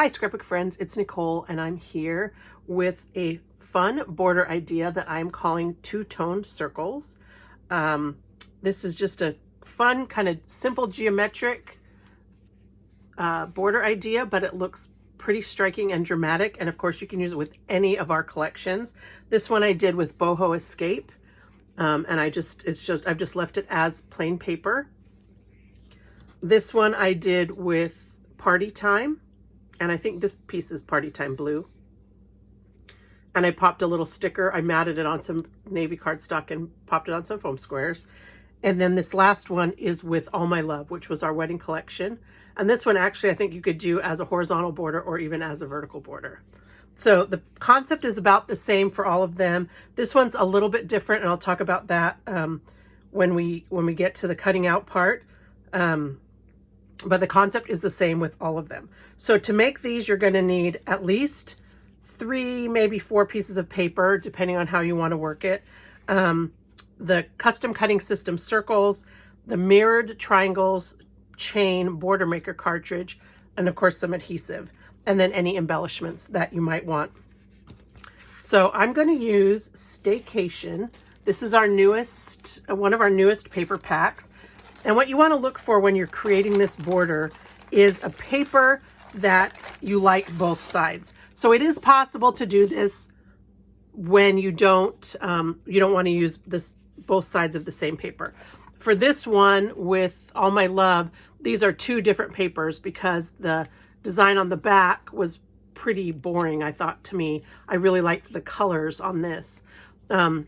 Hi scrapbook friends, it's Nicole and I'm here with a fun border idea that I'm calling two-tone circles. This is just a fun kind of simple geometric border idea, but it looks pretty striking and dramatic, and of course you can use it with any of our collections. This one I did with Boho Escape, and I've just left it as plain paper. This one I did with Party Time, and I think this piece is Party Time Blue. And I popped a little sticker. I matted it on some navy cardstock and popped it on some foam squares. And then this last one is with All My Love, which was our wedding collection. And this one actually I think you could do as a horizontal border or even as a vertical border. So the concept is about the same for all of them. This one's a little bit different, and I'll talk about that when we get to the cutting out part. But the concept is the same with all of them. So to make these, you're going to need at least 3, maybe 4 pieces of paper, depending on how you want to work it. The custom cutting system circles, the mirrored triangles, chain border maker cartridge, and of course some adhesive, and then any embellishments that you might want. So I'm going to use Staycation. This is our newest, one of our newest paper packs. And what you want to look for when you're creating this border is a paper that you like both sides. So it is possible to do this when you don't want to use both sides of the same paper. For this one with All My Love, these are 2 different papers because the design on the back was pretty boring, I thought, to me. I really liked the colors on this. And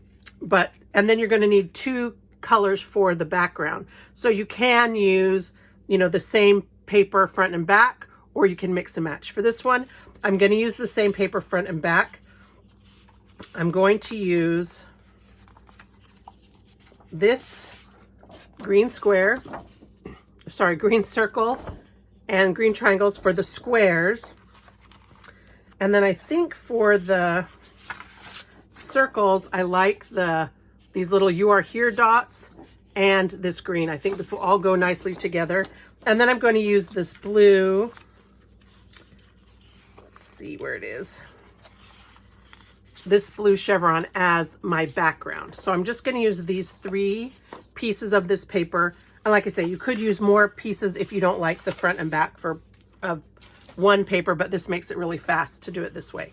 then you're going to need 2 colors for the background. So you can use, the same paper front and back, or you can mix and match. For this one, I'm going to use the same paper front and back. I'm going to use this green circle and green triangles for the squares. And then I think for the circles, I like these little "You Are Here" dots and this green. I think this will all go nicely together. And then I'm going to use this blue. Let's see where it is. This blue chevron as my background. So I'm just going to use these 3 pieces of this paper. And like I say, you could use more pieces if you don't like the front and back for one paper, but this makes it really fast to do it this way.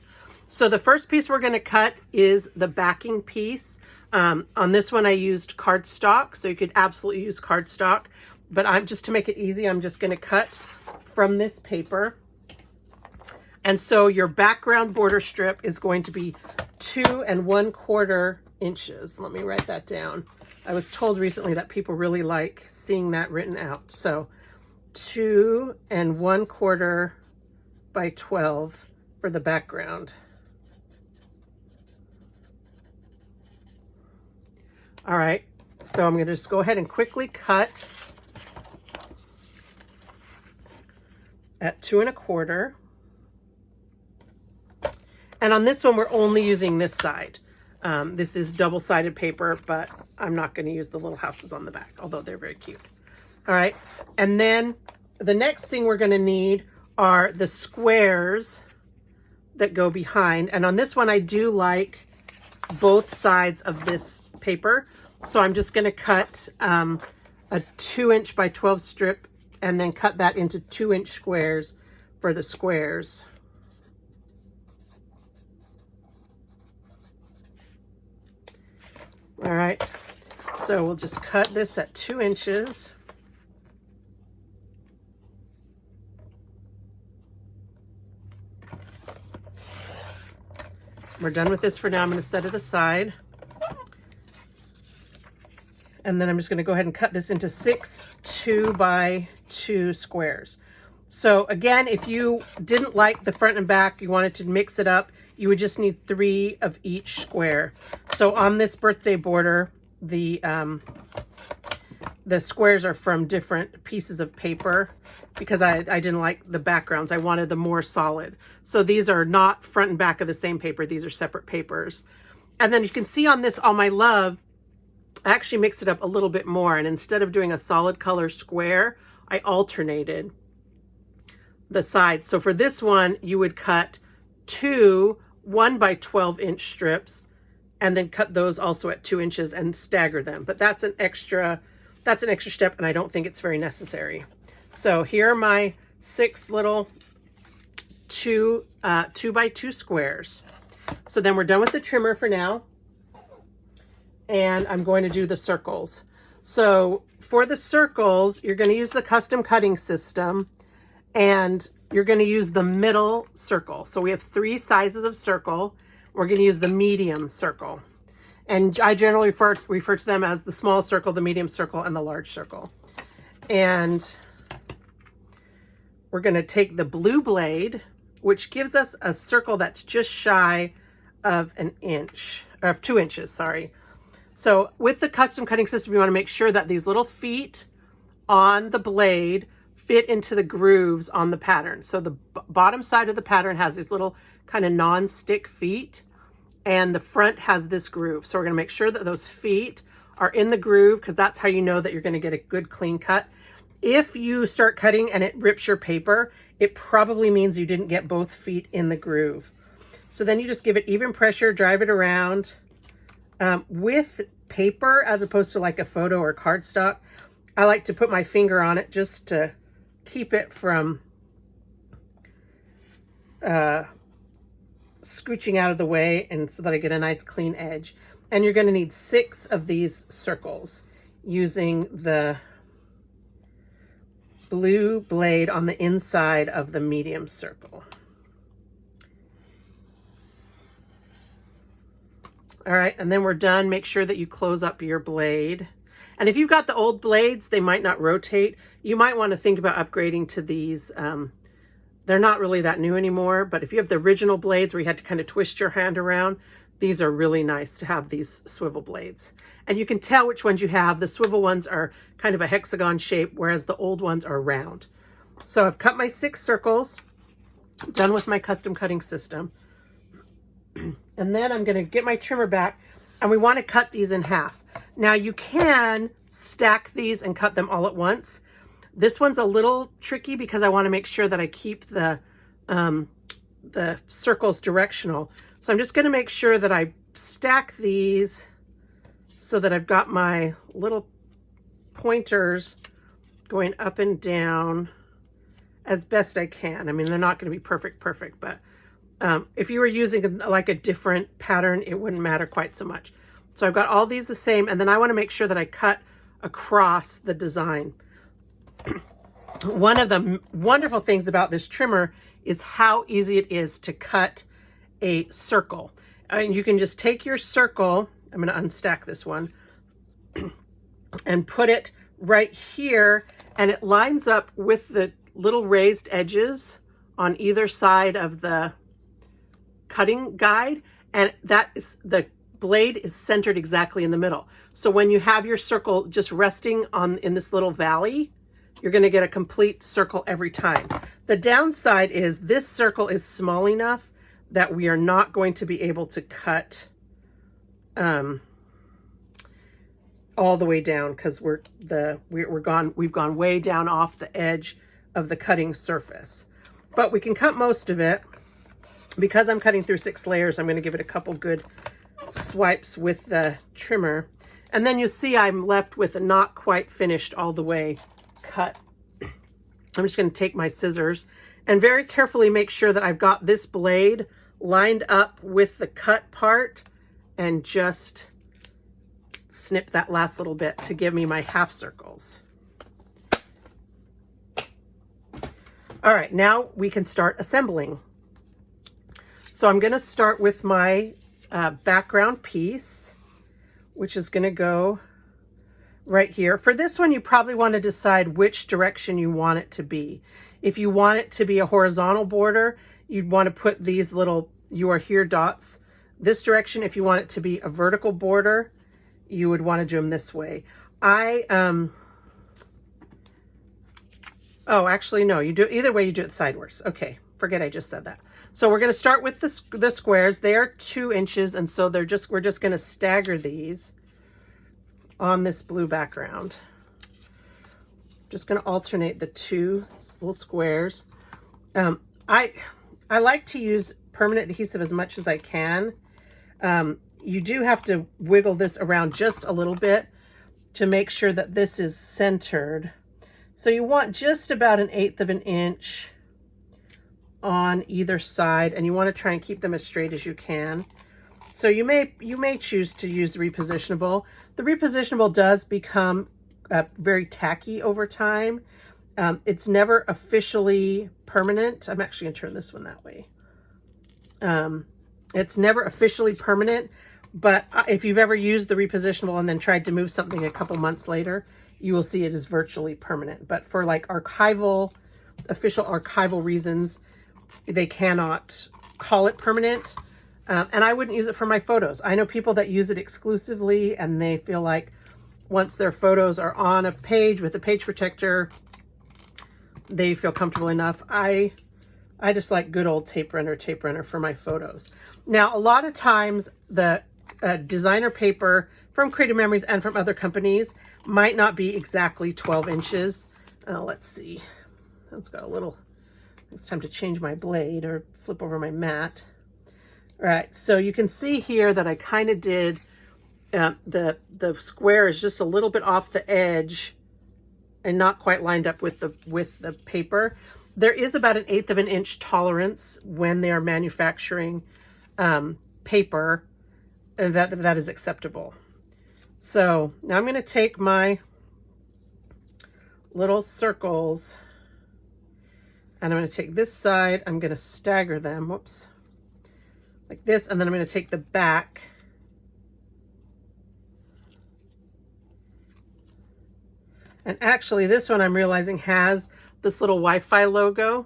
So the first piece we're going to cut is the backing piece. On this one I used cardstock, so you could absolutely use cardstock, but just to make it easy, I'm just going to cut from this paper. And so your background border strip is going to be 2 1/4 inches. Let me write that down. I was told recently that people really like seeing that written out. So 2 1/4 by 12 for the background. All right, so I'm going to just go ahead and quickly cut at 2 1/4. And on this one, we're only using this side. This is double-sided paper, but I'm not going to use the little houses on the back, although they're very cute. All right, and then the next thing we're going to need are the squares that go behind. And on this one, I do like both sides of this paper. So I'm just going to cut a 2" by 12 strip and then cut that into 2" squares for the squares. All right, so we'll just cut this at 2 inches. We're done with this for now. I'm going to set it aside. And then I'm just going to go ahead and cut this into 6 2 by 2 squares. So again, if you didn't like the front and back, you wanted to mix it up, you would just need 3 of each square. So on this birthday border, the squares are from different pieces of paper because I didn't like the backgrounds. I wanted them more solid. So these are not front and back of the same paper. These are separate papers. And then you can see on this All My Love, I actually mixed it up a little bit more. And instead of doing a solid color square, I alternated the sides. So for this one, you would cut 2 1 by 12-inch strips and then cut those also at 2 inches and stagger them. But that's an extra step, and I don't think it's very necessary. So here are my 6 little 2 by 2 squares. So then we're done with the trimmer for now. And I'm going to do the circles. So for the circles, you're going to use the custom cutting system, and you're going to use the middle circle. So we have 3 sizes of circle. We're going to use the medium circle. And I generally refer to them as the small circle, the medium circle, and the large circle. And we're going to take the blue blade, which gives us a circle that's just shy of 2 inches, sorry. So with the custom cutting system, you want to make sure that these little feet on the blade fit into the grooves on the pattern. So the bottom side of the pattern has these little kind of non-stick feet, and the front has this groove. So we're going to make sure that those feet are in the groove, because that's how you know that you're going to get a good clean cut. If you start cutting and it rips your paper, it probably means you didn't get both feet in the groove. So then you just give it even pressure, drive it around. With paper, as opposed to like a photo or cardstock, I like to put my finger on it just to keep it from scooching out of the way, and so that I get a nice clean edge. And you're going to need 6 of these circles using the blue blade on the inside of the medium circle. All right, and then we're done. Make sure that you close up your blade. And if you've got the old blades, they might not rotate. You might want to think about upgrading to these. They're not really that new anymore, but if you have the original blades where you had to kind of twist your hand around, these are really nice to have, these swivel blades. And you can tell which ones you have. The swivel ones are kind of a hexagon shape, whereas the old ones are round. So I've cut my 6 circles, done with my custom cutting system. And then I'm going to get my trimmer back, and we want to cut these in half. Now you can stack these and cut them all at once. This one's a little tricky because I want to make sure that I keep the circles directional. So I'm just going to make sure that I stack these so that I've got my little pointers going up and down as best I can. I mean, they're not going to be perfect, but if you were using like a different pattern, it wouldn't matter quite so much. So I've got all these the same, and then I want to make sure that I cut across the design. One of the wonderful things about this trimmer is how easy it is to cut a circle. And you can just take your circle, I'm going to unstack this one, and put it right here, and it lines up with the little raised edges on either side of the cutting guide, and that is, the blade is centered exactly in the middle. So when you have your circle just resting in this little valley, you're going to get a complete circle every time. The downside is this circle is small enough that we are not going to be able to cut all the way down, because we've gone way down off the edge of the cutting surface. But we can cut most of it. Because I'm cutting through 6 layers, I'm going to give it a couple good swipes with the trimmer. And then you see I'm left with a not quite finished all the way cut. I'm just going to take my scissors and very carefully make sure that I've got this blade lined up with the cut part, and just snip that last little bit to give me my half circles. All right, now we can start assembling. So I'm going to start with my background piece, which is going to go right here. For this one, you probably want to decide which direction you want it to be. If you want it to be a horizontal border, you'd want to put these little "you are here" dots this direction. If you want it to be a vertical border, you would want to do them this way. Oh, actually, no, you do either way, you do it sideways. Okay, forget I just said that. So we're going to start with the squares. They are 2 inches, and so we're just going to stagger these on this blue background. Just going to alternate the 2 little squares. I like to use permanent adhesive as much as I can. You do have to wiggle this around just a little bit to make sure that this is centered. So you want just about 1/8 of an inch on either side, and you want to try and keep them as straight as you can. So you may choose to use the repositionable. The repositionable does become very tacky over time. It's never officially permanent. I'm actually going to turn this one that way. It's never officially permanent, but if you've ever used the repositionable and then tried to move something a couple months later, you will see it is virtually permanent. But for like official archival reasons, they cannot call it permanent. And I wouldn't use it for my photos. I know people that use it exclusively and they feel like once their photos are on a page with a page protector, they feel comfortable enough. I just like good old tape runner for my photos. Now, a lot of times the designer paper from Creative Memories and from other companies might not be exactly 12 inches. Let's see. It's got a little, it's time to change my blade or flip over my mat. All right, so you can see here that I kind of did, the square is just a little bit off the edge and not quite lined up with the paper. There is about 1/8 of an inch tolerance when they are manufacturing paper, and that is acceptable. So now I'm going to take my little circles and I'm going to take this side, I'm going to stagger them, whoops, like this, and then I'm going to take the back and actually this one I'm realizing has this little Wi-Fi logo.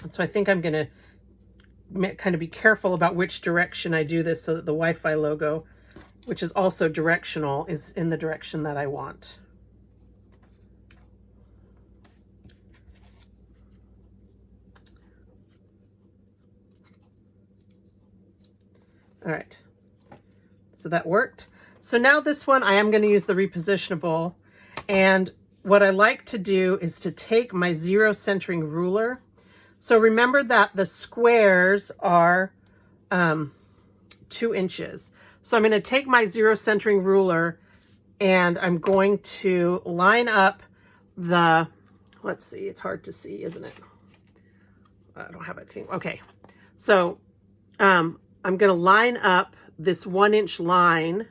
And so I think I'm going to kind of be careful about which direction I do this so that the Wi-Fi logo, which is also directional, is in the direction that I want. All right, so that worked. So now this one, I am going to use the repositionable. And what I like to do is to take my 0 centering ruler. So remember that the squares are 2 inches. So I'm going to take my 0 centering ruler and I'm going to line up the, let's see, it's hard to see, isn't it? I don't have a thing. Okay. So I'm going to line up this 1 inch line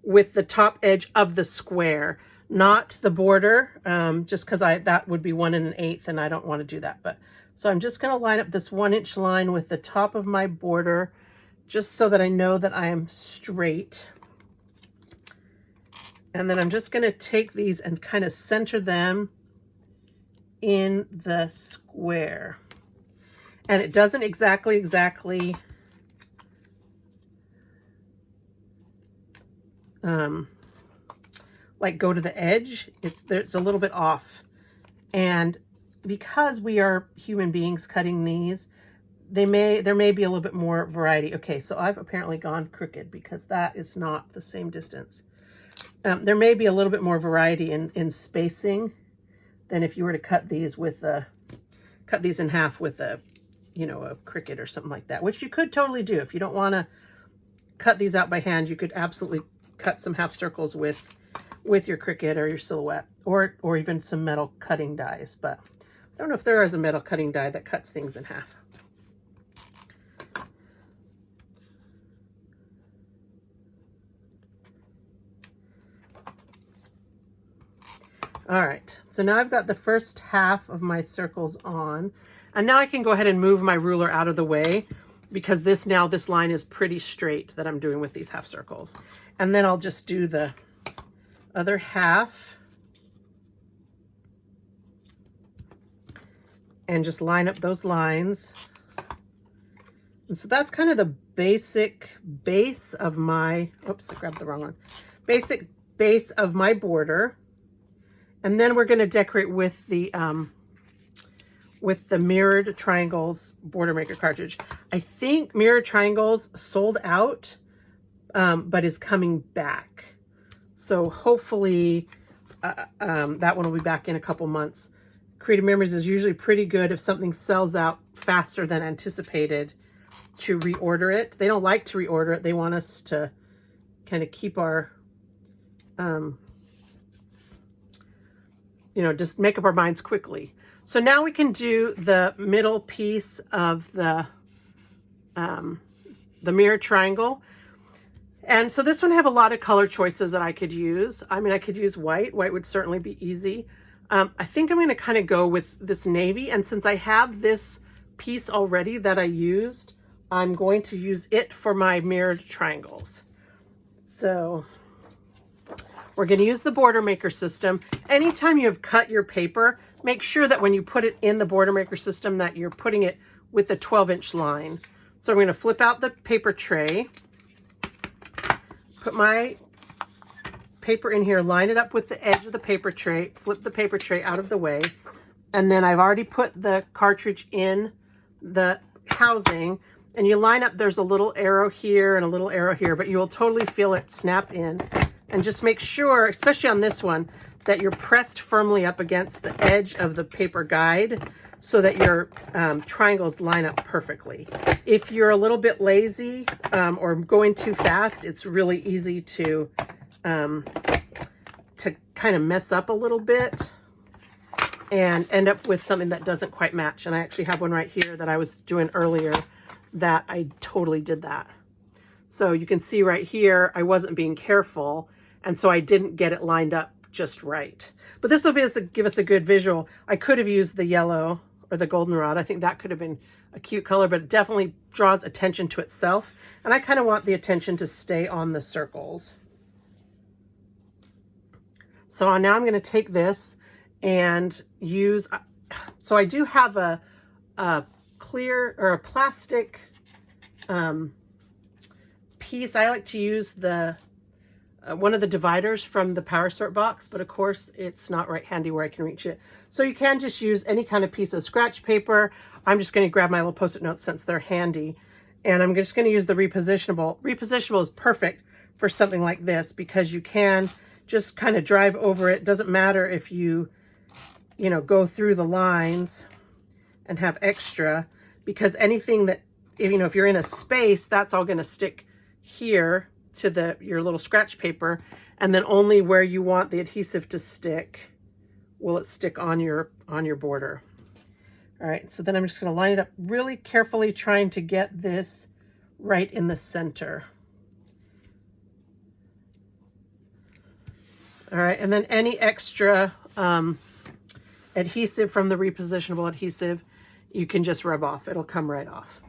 with the top edge of the square, not the border, just because that would be 1 1/8 and I don't want to do that. But so I'm just going to line up this 1 inch line with the top of my border, just so that I know that I am straight. And then I'm just going to take these and kind of center them in the square. And it doesn't exactly like go to the edge. It's a little bit off. And because we are human beings cutting these, there may be a little bit more variety. Okay, so I've apparently gone crooked because that is not the same distance. There may be a little bit more variety in spacing than if you were to cut these in half with a Cricut or something like that, which you could totally do. If you don't want to cut these out by hand, you could absolutely cut some half circles with your Cricut or your Silhouette, or even some metal cutting dies. But I don't know if there is a metal cutting die that cuts things in half. All right, so now I've got the first half of my circles on, and now I can go ahead and move my ruler out of the way because this line is pretty straight that I'm doing with these half circles. And then I'll just do the other half and just line up those lines. And so that's kind of the basic base of my, oops, I grabbed the wrong one. Basic base of my border. And then we're going to decorate with the Mirrored Triangles Border Maker cartridge. I think Mirrored Triangles sold out, but is coming back. So hopefully that one will be back in a couple months. Creative Memories is usually pretty good if something sells out faster than anticipated to reorder it. They don't like to reorder it. They want us to kind of keep our, you know, just make up our minds quickly. So now we can do the middle piece of the mirror triangle. And so this one I have a lot of color choices that I could use. I mean, I could use white. White would certainly be easy. I think I'm going to kind of go with this navy. And since I have this piece already that I used, I'm going to use it for my mirrored triangles. So we're going to use the border maker system. Anytime you have cut your paper, make sure that when you put it in the border maker system that you're putting it with a 12-inch line. So I'm going to flip out the paper tray, put my paper in here, line it up with the edge of the paper tray, flip the paper tray out of the way, and then I've already put the cartridge in the housing, and you line up, there's a little arrow here and a little arrow here, but you will totally feel it snap in. And just make sure, especially on this one, that you're pressed firmly up against the edge of the paper guide so that your triangles line up perfectly. If you're a little bit lazy or going too fast, it's really easy to kind of mess up a little bit and end up with something that doesn't quite match. And I actually have one right here that I was doing earlier that I totally did that. So you can see right here, I wasn't being careful, and so I didn't get it lined up just right. But this will give us a good visual. I could have used the yellow or the goldenrod. I think that could have been a cute color, but it definitely draws attention to itself. And I kind of want the attention to stay on the circles. So now I'm going to take this and use, so I do have a clear or a plastic piece. I like to use the one of the dividers from the Power Sort box, but of course it's not right handy where I can reach it. So you can just use any kind of piece of scratch paper. I'm just going to grab my little Post-it notes since they're handy, and I'm just going to use the repositionable. Repositionable is perfect for something like this because you can just kind of drive over it. Doesn't matter if you know, go through the lines and have extra, because anything that, you know, if you're in a space, that's all going to stick here to your little scratch paper, and then only where you want the adhesive to stick will it stick on your border. All right, so then I'm just going to line it up really carefully, trying to get this right in the center. All right, and then any extra adhesive from the repositionable adhesive, you can just rub off. It'll come right off.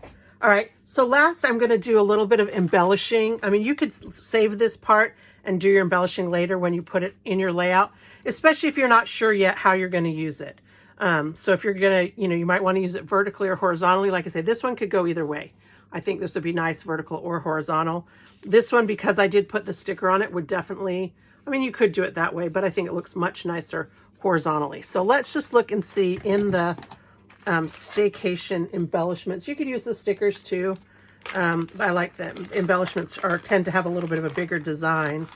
All right, so last I'm going to do a little bit of embellishing. I mean, you could save this part and do your embellishing later when you put it in your layout, especially if you're not sure yet how you're going to use it. So if you're going to, you know, you might want to use it vertically or horizontally. Like I say, this one could go either way. I think this would be nice vertical or horizontal. This one, because I did put the sticker on it, would definitely, I mean, you could do it that way, but I think it looks much nicer horizontally. So let's just look and see in the Staycation embellishments. You could use the stickers too. I like that embellishments tend to have a little bit of a bigger design.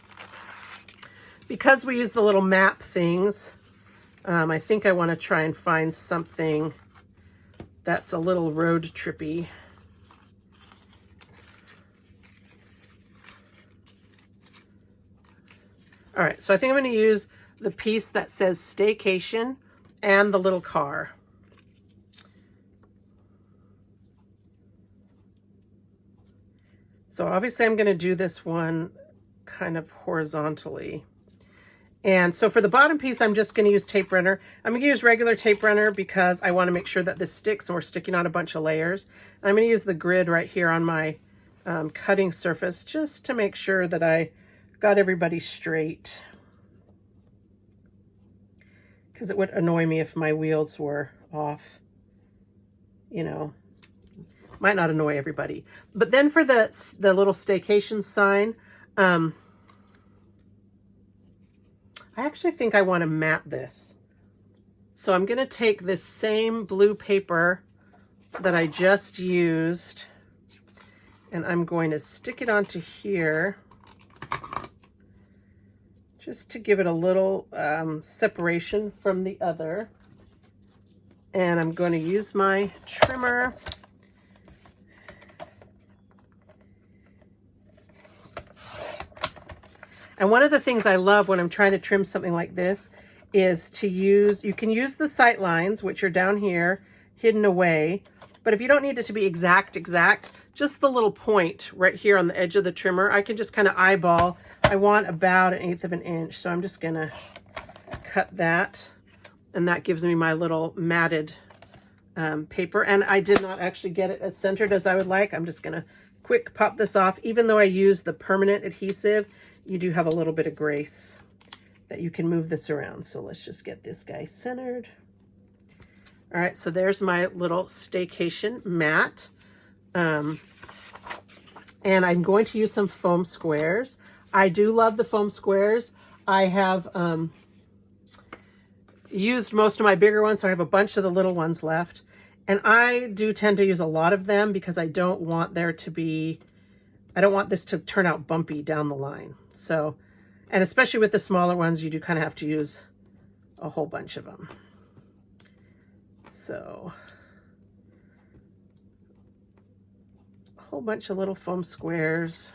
Because we use the little map things, I think I want to try and find something that's a little road trippy. All right, so I think I'm going to use the piece that says Staycation and the little car. So obviously I'm going to do this one kind of horizontally. And so for the bottom piece, I'm just going to use tape runner. I'm going to use regular tape runner because I want to make sure that this sticks and we're sticking on a bunch of layers. And I'm going to use the grid right here on my cutting surface just to make sure that I got everybody straight. Because it would annoy me if my wheels were off, you know. Might not annoy everybody. But then for the little Staycation sign, I actually think I want to map this. So I'm going to take this same blue paper that I just used, and I'm going to stick it onto here just to give it a little separation from the other. And I'm going to use my trimmer. And one of the things I love when I'm trying to trim something like this is to use, you can use the sight lines, which are down here, hidden away. But if you don't need it to be exact, just the little point right here on the edge of the trimmer, I can just kind of eyeball. I want about 1/8 of an inch. So I'm just going to cut that. And that gives me my little matted paper. And I did not actually get it as centered as I would like. I'm just going to quick pop this off. Even though I use the permanent adhesive, you do have a little bit of grace that you can move this around. So let's just get this guy centered. All right, so there's my little Staycation mat. And I'm going to use some foam squares. I do love the foam squares. I have used most of my bigger ones, so I have a bunch of the little ones left. And I do tend to use a lot of them because I don't want there to be, I don't want this to turn out bumpy down the line. So, and especially with the smaller ones, you do kind of have to use a whole bunch of them. So, a whole bunch of little foam squares.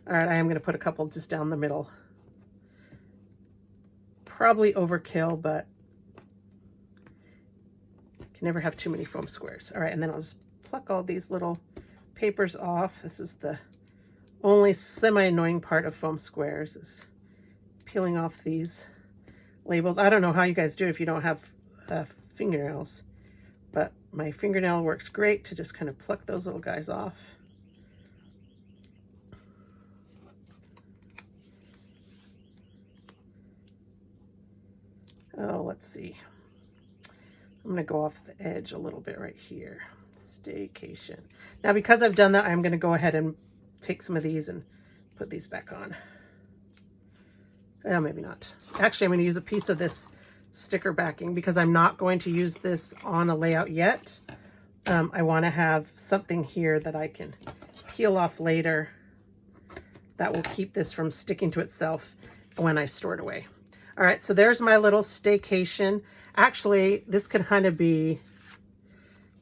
All right, I am going to put a couple just down the middle. Probably overkill, but you can never have too many foam squares. All right, and then I'll just pluck all these little papers off. This is the only semi-annoying part of foam squares, is peeling off these labels. I don't know how you guys do it if you don't have fingernails, but my fingernail works great to just kind of pluck those little guys off. Oh, let's see. I'm going to go off the edge a little bit right here. Staycation. Now, because I've done that, I'm going to go ahead and take some of these and put these back on. Well, maybe not. Actually, I'm going to use a piece of this sticker backing because I'm not going to use this on a layout yet. I want to have something here that I can peel off later that will keep this from sticking to itself when I store it away. All right, so there's my little Staycation. Actually, this could kind of be,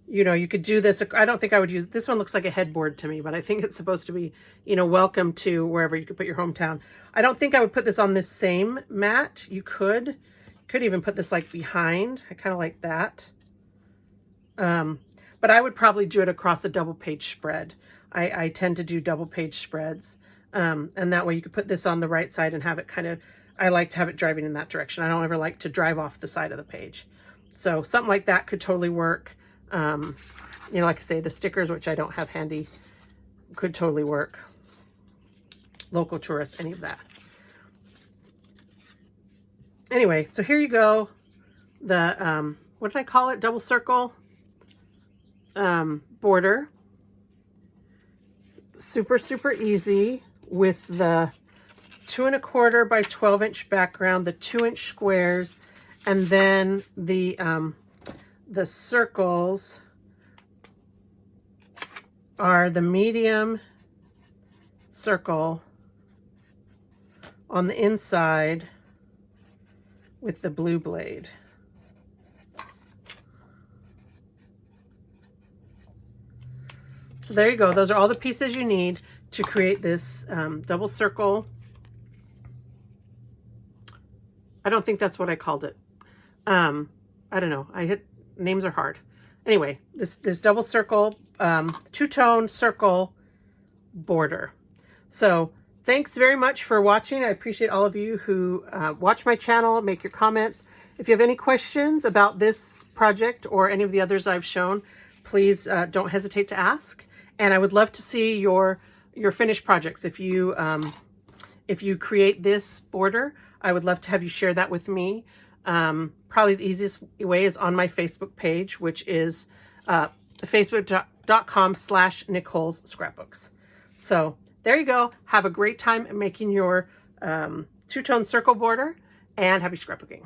you know, you could do this. I don't think I would use, this one looks like a headboard to me, but I think it's supposed to be, you know, welcome to wherever you could put your hometown. I don't think I would put this on this same mat. You could even put this like behind. I kind of like that. But I would probably do it across a double page spread. I tend to do double page spreads. And that way you could put this on the right side and have it kind of, I like to have it driving in that direction. I don't ever like to drive off the side of the page. So something like that could totally work. You know, like I say, the stickers, which I don't have handy, could totally work. Local tourists, any of that. Anyway, so here you go. The, what did I call it? Double circle border. Super, super easy with the 2 1/4 by 12 inch background, the 2 inch squares, and then the circles are the medium circle on the inside with the blue blade. So there you go. Those are all the pieces you need to create this double circle. I don't think that's what I called it. I don't know. Names are hard. Anyway, this double circle, two-tone circle border. So thanks very much for watching. I appreciate all of you who watch my channel, make your comments. If you have any questions about this project or any of the others I've shown, please don't hesitate to ask. And I would love to see your finished projects. If you create this border, I would love to have you share that with me. Probably the easiest way is on my Facebook page, which is facebook.com/Nicole's Scrapbooks. So there you go. Have a great time making your two-tone circle border, and happy scrapbooking.